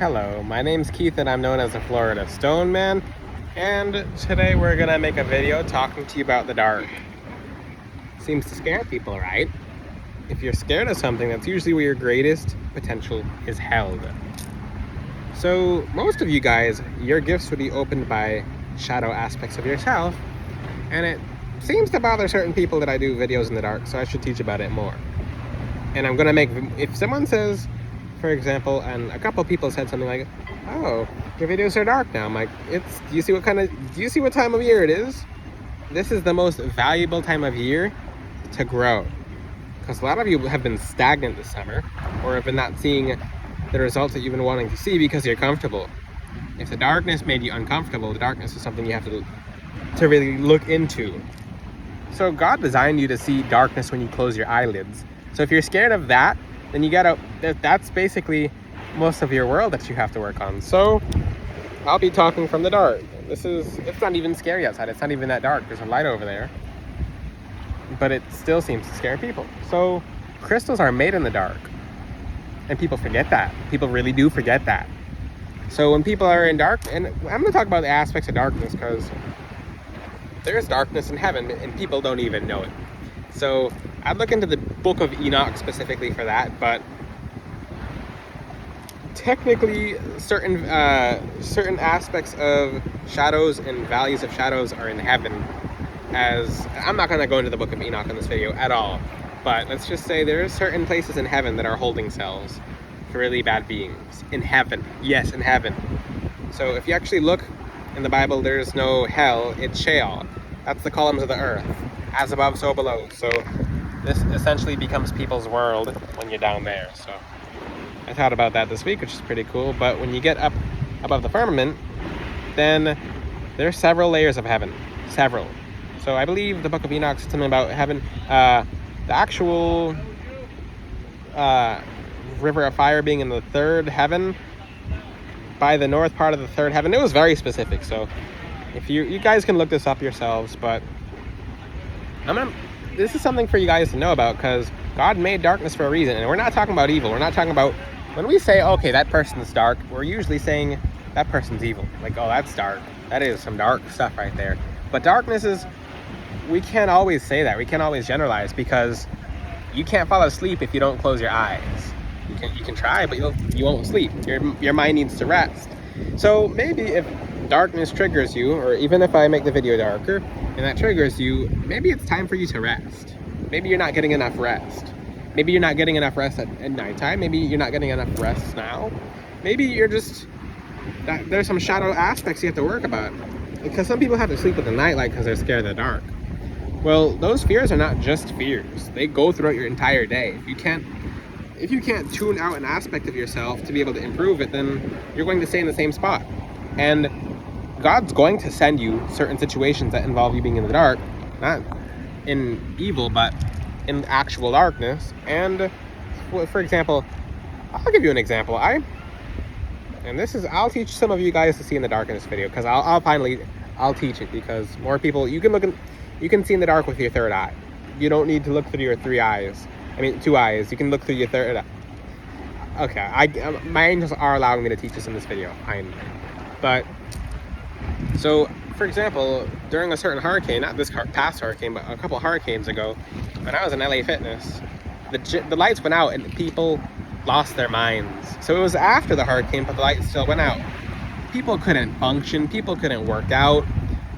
Hello, my name's Keith and I'm known as the Florida Stone Man, and today we're gonna make a video talking to you about the dark. Seems to scare people, right? If you're scared of something, that's usually where your greatest potential is held. So most of you guys, your gifts would be opened by shadow aspects of yourself, and it seems to bother certain people that I do videos in the dark, so I should teach about it more. And I'm gonna make, if someone says, for example, and a couple people said something like, "Oh, your videos are dark now." I'm like, do you see what time of year it is? This is the most valuable time of year to grow. Because a lot of you have been stagnant this summer, or have been not seeing the results that you've been wanting to see because you're comfortable. If the darkness made you uncomfortable, the darkness is something you have to really look into. So God designed you to see darkness when you close your eyelids. So if you're scared of that, then that's basically most of your world that you have to work on. So I'll be talking from the dark. It's not even scary outside. It's not even that dark. There's a light over there. But it still seems to scare people. So crystals are made in the dark. And people forget that. People really do forget that. So when people are in dark, and I'm going to talk about the aspects of darkness because there's darkness in heaven and people don't even know it. So I'd look into the Book of Enoch specifically for that, but technically certain aspects of shadows and values of shadows are in heaven. As I'm not going to go into the Book of Enoch in this video at all, but let's just say there are certain places in heaven that are holding cells for really bad beings. In heaven. Yes, in heaven. So if you actually look in the Bible, there's no hell, it's Sheol. That's the columns of the earth. As above, so below. So this essentially becomes people's world when you're down there. So I thought about that this week, which is pretty cool. But when you get up above the firmament, then there's several layers of heaven. Several. So I believe the Book of Enoch said something about heaven. The actual river of fire being in the third heaven, by the north part of the third heaven. It was very specific. So if you guys can look this up yourselves, but this is something for you guys to know about, because God made darkness for a reason. And we're not talking about evil. We're not talking about, when we say, okay, that person's dark, we're usually saying that person's evil. Like, oh, that's dark. That is some dark stuff right there. But darkness is, we can't always say that. We can't always generalize, because you can't fall asleep if you don't close your eyes. You can try, but you won't sleep. Your mind needs to rest. So maybe if darkness triggers you, or even if I make the video darker and that triggers you, maybe it's time for you to rest. Maybe you're not getting enough rest. Maybe you're not getting enough rest at nighttime. Maybe you're not getting enough rest now. Maybe you're just, there's some shadow aspects you have to work about. Because some people have to sleep with the nightlight because they're scared of the dark. Well, those fears are not just fears. They go throughout your entire day. If you can't tune out an aspect of yourself to be able to improve it, then you're going to stay in the same spot. And God's going to send you certain situations that involve you being in the dark, not in evil, but in actual darkness. And for example, I'll give you an example. I'll teach some of you guys to see in the dark in this video, because I'll teach it, because more people, you can see in the dark with your third eye. You don't need to look through your two eyes. You can look through your third eye. Okay, my angels are allowing me to teach this in this video. But so, for example, during a certain hurricane, not this past hurricane, but a couple hurricanes ago, when I was in LA Fitness, the lights went out and people lost their minds. So it was after the hurricane, but the lights still went out. People couldn't function. People couldn't work out.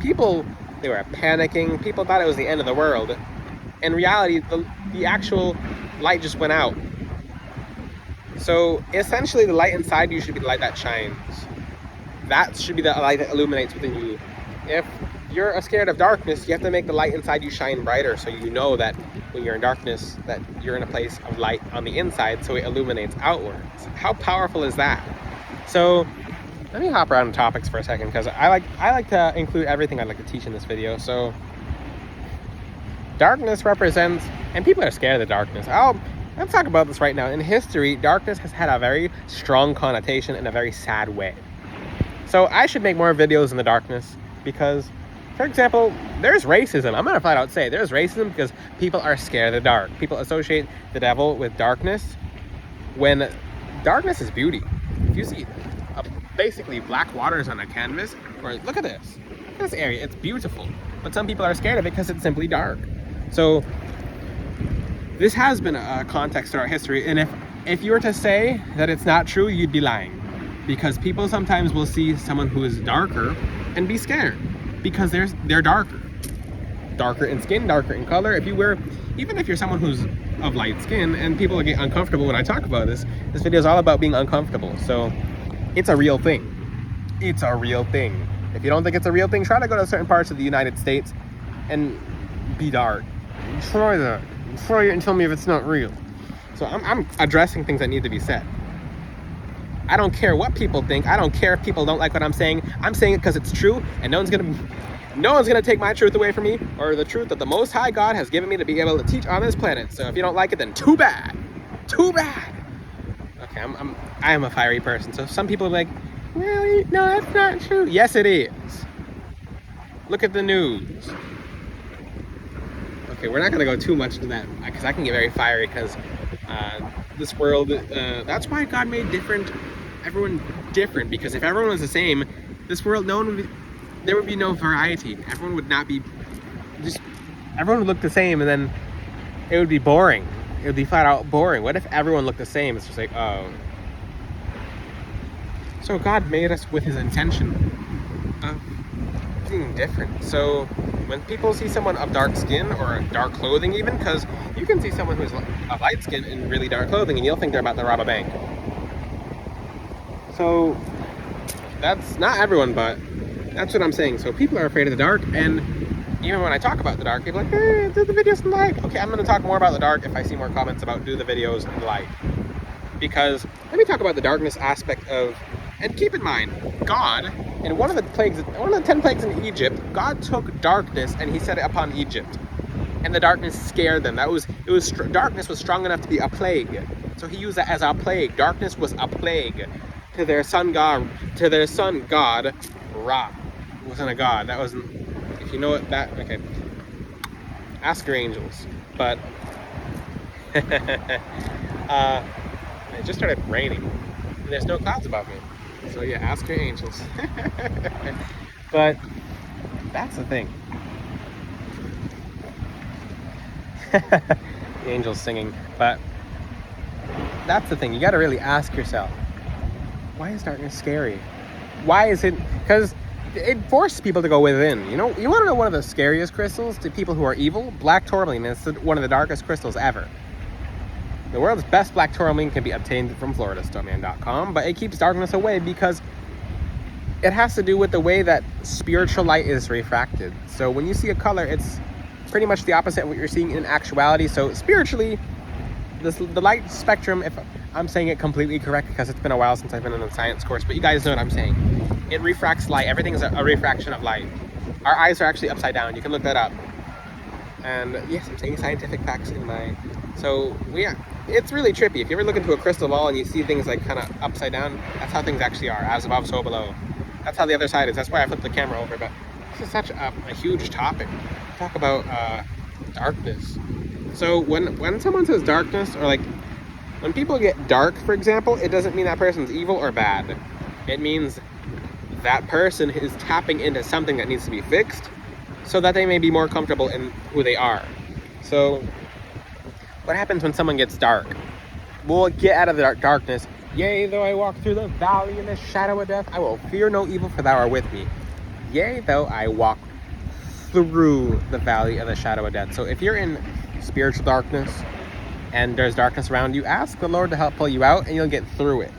They were panicking. People thought it was the end of the world. In reality, the actual light just went out. So essentially, the light inside you should be the light that shines. That should be the light that illuminates within you. If you're scared of darkness, you have to make the light inside you shine brighter, so you know that when you're in darkness, that you're in a place of light on the inside, so it illuminates outwards. How powerful is that? So let me hop around topics for a second, because I like to include everything I'd like to teach in this video. So darkness represents, and people are scared of the darkness. Let's talk about this right now. In history, darkness has had a very strong connotation in a very sad way. So I should make more videos in the darkness, because, for example, there's racism. I'm going to flat out say there's racism because people are scared of the dark. People associate the devil with darkness when darkness is beauty. If you see, basically black waters on a canvas. Or look at this. Look at this area. It's beautiful. But some people are scared of it because it's simply dark. So this has been a context to our history. And if you were to say that it's not true, you'd be lying. Because people sometimes will see someone who is darker and be scared because they're darker. Darker in skin, darker in color. Even if you're someone who's of light skin, and people get uncomfortable when I talk about this video is all about being uncomfortable. So it's a real thing. It's a real thing. If you don't think it's a real thing, try to go to certain parts of the United States and be dark. Try that. Try it and tell me if it's not real. So I'm addressing things that need to be said. I don't care what people think. I don't care if people don't like what I'm saying. I'm saying it because it's true, and no one's gonna take my truth away from me, or the truth that the Most High God has given me to be able to teach on this planet. So if you don't like it, then too bad. Too bad. Okay, I am a fiery person. So some people are like, really? No, that's not true. Yes, it is. Look at the news. Okay, we're not gonna go too much into that because I can get very fiery because this world. That's why God made everyone different, because if everyone was the same, this world, there would be no variety. Everyone would look the same, and then it would be boring. It would be flat out boring. What if everyone looked the same? It's just like, oh. So God made us with his intention of being different. So when people see someone of dark skin or dark clothing even, because you can see someone who's of light skin in really dark clothing and you'll think they're about to rob a bank. So that's not everyone, but that's what I'm saying. So people are afraid of the dark, and even when I talk about the dark, people are like, hey, do the videos in the light. Okay, I'm going to talk more about the dark if I see more comments about do the videos in the light. Because let me talk about the darkness aspect of, and keep in mind, God, in one of the 10 plagues in Egypt, God took darkness and he set it upon Egypt. And the darkness scared them. Darkness was strong enough to be a plague. So he used that as a plague. Darkness was a plague to their sun God, Ra. It wasn't a god. That wasn't, if you know what that, okay. Ask your angels. But it just started raining. And there's no clouds above me. So yeah, ask your angels. But that's the thing. The angels singing. But that's the thing. You got to really ask yourself, why is darkness scary? Why is it? Because it forces people to go within. You want to know one of the scariest crystals to people who are evil? Black tourmaline is one of the darkest crystals ever. The world's best black tourmaline can be obtained from FloridaStoneman.com, but it keeps darkness away because it has to do with the way that spiritual light is refracted. So when you see a color, it's pretty much the opposite of what you're seeing in actuality. So spiritually, the light spectrum, if I'm saying it completely correct because it's been a while since I've been in a science course, but you guys know what I'm saying. It refracts light. Everything is a refraction of light. Our eyes are actually upside down. You can look that up. And yes, I'm saying scientific facts in my... So, yeah, it's really trippy. If you ever look into a crystal ball and you see things like kind of upside down, that's how things actually are. As above, so below. That's how the other side is. That's why I flipped the camera over. But this is such a huge topic. Talk about darkness. So when someone says darkness, or like when people get dark, for example, it doesn't mean that person's evil or bad. It means that person is tapping into something that needs to be fixed so that they may be more comfortable in who they are. So what happens when someone gets dark? We'll get out of the darkness. Yea, though I walk through the valley in the shadow of death, I will fear no evil, for thou art with me. Yea, though I walk through the valley of the shadow of death. So if you're in spiritual darkness and there's darkness around you, ask the Lord to help pull you out and you'll get through it.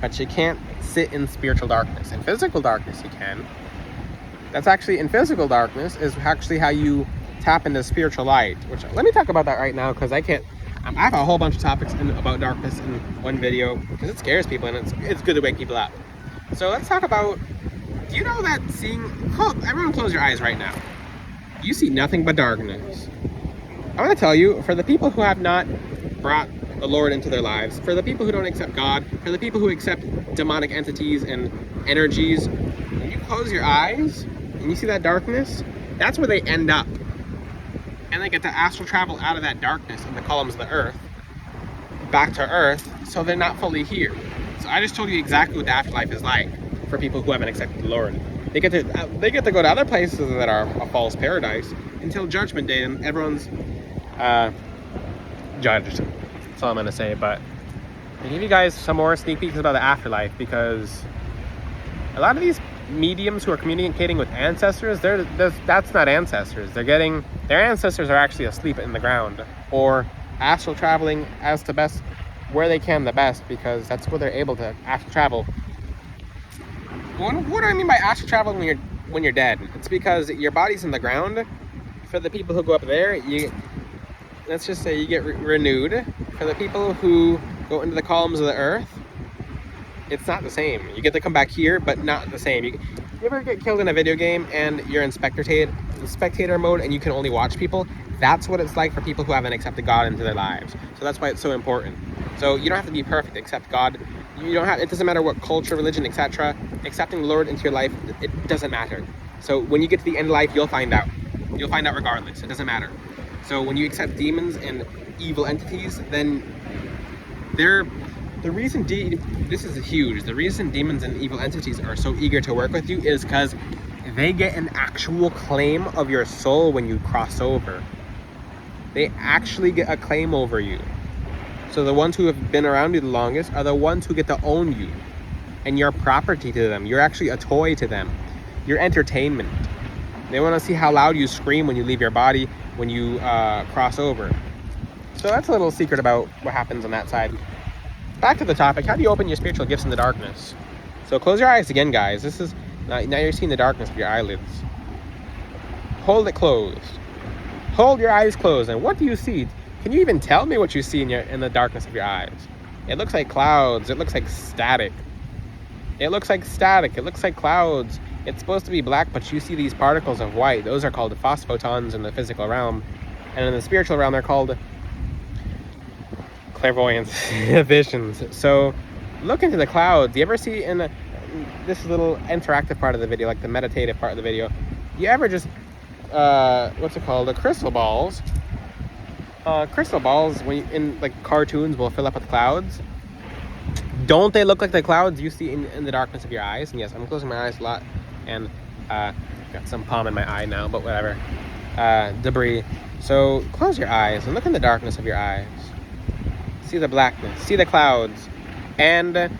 But you can't sit in spiritual darkness. In physical darkness you can. That's actually, in physical darkness is actually how you tap into spiritual light, which, let me talk about that right now, because I have a whole bunch of topics about darkness in one video because it scares people and it's good to wake people up. So let's talk about, do you know that everyone close your eyes right now. You see nothing but darkness. I want to tell you, for the people who have not brought the Lord into their lives, for the people who don't accept God, for the people who accept demonic entities and energies, when you close your eyes and you see that darkness, that's where they end up. And they get to astral travel out of that darkness in the columns of the earth, back to earth, so they're not fully here. So I just told you exactly what the afterlife is like for people who haven't accepted the Lord. They get to go to other places that are a false paradise until Judgment Day, and everyone's judged. That's all I'm gonna say. But I give you guys some more sneak peeks about the afterlife, because a lot of these mediums who are communicating with ancestors, that's not ancestors. They're getting their ancestors are actually asleep in the ground, or astral traveling as to best where they can the best, because that's where they're able to astral travel. What do I mean by astral traveling when you're dead? It's because your body's in the ground. For the people who go up there, let's just say you get renewed. For the people who go into the columns of the earth, it's not the same. You get to come back here, but not the same. You ever get killed in a video game and you're in spectator mode and you can only watch people? That's what it's like for people who haven't accepted God into their lives. So that's why it's so important. So you don't have to be perfect, accept God. You don't have, it doesn't matter what culture, religion, etc. Accepting the Lord into your life, it doesn't matter. So when you get to the end of life, you'll find out. You'll find out regardless. It doesn't matter. So when you accept demons and evil entities, then the reason this is huge. The reason demons and evil entities are so eager to work with you is because they get an actual claim of your soul when you cross over. They actually get a claim over you. So the ones who have been around you the longest are the ones who get to own you. And you're property to them. You're actually a toy to them. You're entertainment. They want to see how loud you scream when you leave your body, when you cross over. So that's a little secret about what happens on that side. Back to the topic, how do you open your spiritual gifts in the darkness? So close your eyes again, guys. This is, now you're seeing the darkness of your eyelids. Hold it closed. Hold your eyes closed. And what do you see? Can you even tell me what you see in the darkness of your eyes? It looks like clouds. It looks like static. It looks like static. It looks like clouds. It's supposed to be black, but you see these particles of white. Those are called phosphotons in the physical realm. And in the spiritual realm, they're called clairvoyance visions. So look into the clouds. You ever see in this little interactive part of the video, like the meditative part of the video, you ever just what's it called, the crystal balls when in like cartoons will fill up with clouds? Don't they look like the clouds you see in the darkness of your eyes? And yes, I'm closing my eyes a lot, and got some palm in my eye now, but whatever. Debris. So close your eyes and look in the darkness of your eyes. See the blackness, see the clouds, and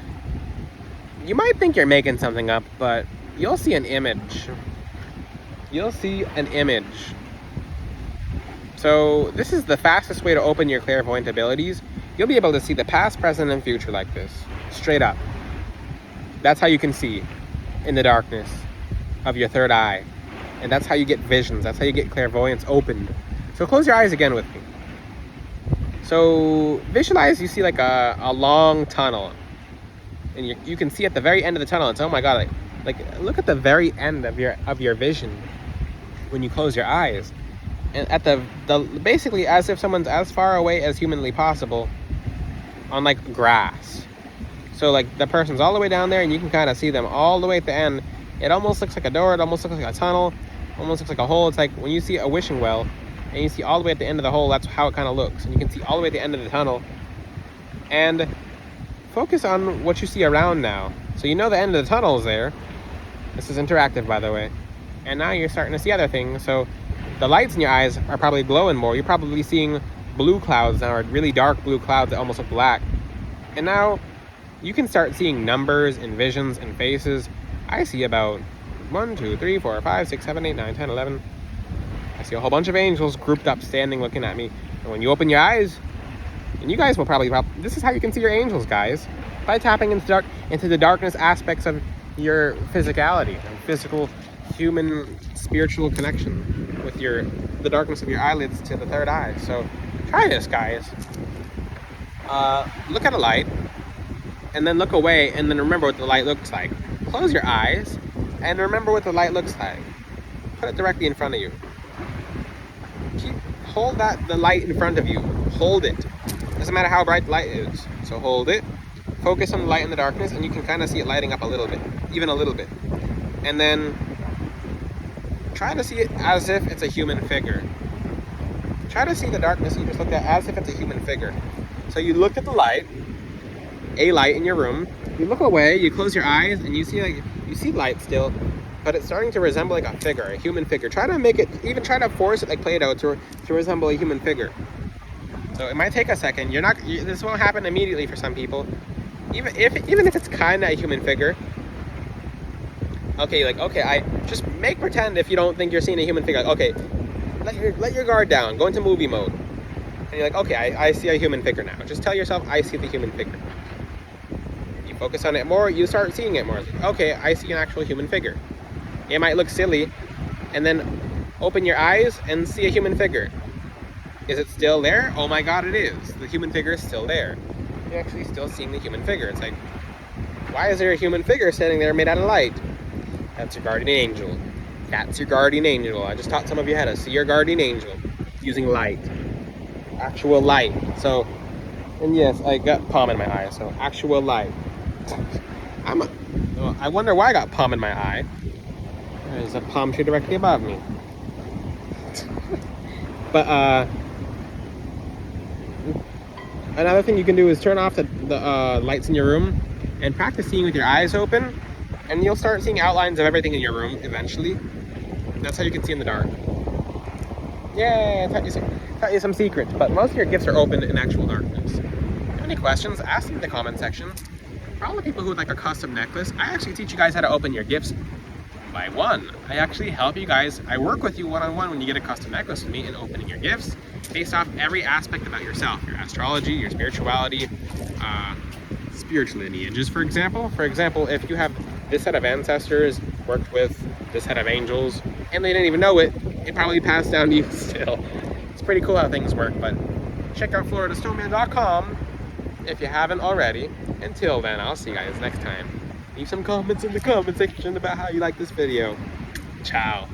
you might think you're making something up, but you'll see an image. You'll see an image. So this is the fastest way to open your clairvoyant abilities. You'll be able to see the past, present, and future like this, straight up. That's how you can see in the darkness of your third eye. And that's how you get visions. That's how you get clairvoyance opened. So close your eyes again with me. So visualize you see like a long tunnel, and you can see at the very end of the tunnel. It's, oh my god, like look at the very end of your vision when you close your eyes, and at the basically as if someone's as far away as humanly possible on like grass. So like the person's all the way down there, and you can kind of see them all the way at the end. It almost looks like a door. It almost looks like a tunnel. Almost looks like a hole. It's like when you see a wishing well, and you see all the way at the end of the hole, that's how it kind of looks. And you can see all the way at the end of the tunnel. And focus on what you see around now. So you know the end of the tunnel is there. This is interactive, by the way. And now you're starting to see other things. So the lights in your eyes are probably glowing more. You're probably seeing blue clouds now, or really dark blue clouds that almost look black. And now you can start seeing numbers and visions and faces. I see about 1, 2, 3, 4, 5, 6, 7, 8, 9, 10, 11. I see a whole bunch of angels grouped up, standing, looking at me. And when you open your eyes, and you guys will probably this is how you can see your angels, guys, by tapping into the darkness aspects of your physicality, and physical, human, spiritual connection with the darkness of your eyelids to the third eye. So try this, guys. Look at a light, and then look away, and then remember what the light looks like. Close your eyes, and remember what the light looks like. Put it directly in front of you. Hold the light in front of you. Hold it. Doesn't matter how bright the light is. So hold it. Focus on the light in the darkness, and you can kind of see it lighting up a little bit, even a little bit. And then try to see it as if it's a human figure. Try to see the darkness you just looked at as if it's a human figure. So you looked at the light, a light in your room, you look away, you close your eyes, and you see light still, but it's starting to resemble like a figure, a human figure. Try to make it, even try to force it like Play-Doh to resemble a human figure. So it might take a second. This won't happen immediately for some people. Even if it's kind of a human figure. Okay, I just pretend if you don't think you're seeing a human figure. Like, okay, let your guard down. Go into movie mode. And you're like, okay, I see a human figure now. Just tell yourself, I see the human figure. You focus on it more, you start seeing it more. Okay, I see an actual human figure. It might look silly, and then open your eyes and see a human figure. Is it still there? Oh my god, it is. The human figure is still there. You're actually still seeing the human figure. It's like, why is there a human figure standing there made out of light? That's your guardian angel. That's your guardian angel. I just taught some of you how to see your guardian angel using light. Actual light. So, and yes, I got palm in my eye, so actual light. I wonder why I got palm in my eye. There's a palm tree directly above me. But, another thing you can do is turn off the lights in your room and practice seeing with your eyes open, and you'll start seeing outlines of everything in your room eventually. That's how you can see in the dark. Yay, I taught you some secrets, but most of your gifts are open in actual darkness. If you have any questions, ask them in the comment section. For all the people who would like a custom necklace, I actually teach you guys how to open your gifts by one. I actually help you guys. I work with you one-on-one when you get a custom necklace with me in opening your gifts based off every aspect about yourself, your astrology, your spirituality, spiritual lineages, for example. For example, if you have this set of ancestors worked with this set of angels and they didn't even know it, it probably passed down to you still. It's pretty cool how things work, but check out FloridaStoneman.com if you haven't already. Until then, I'll see you guys next time. Leave some comments in the comment section about how you like this video. Ciao.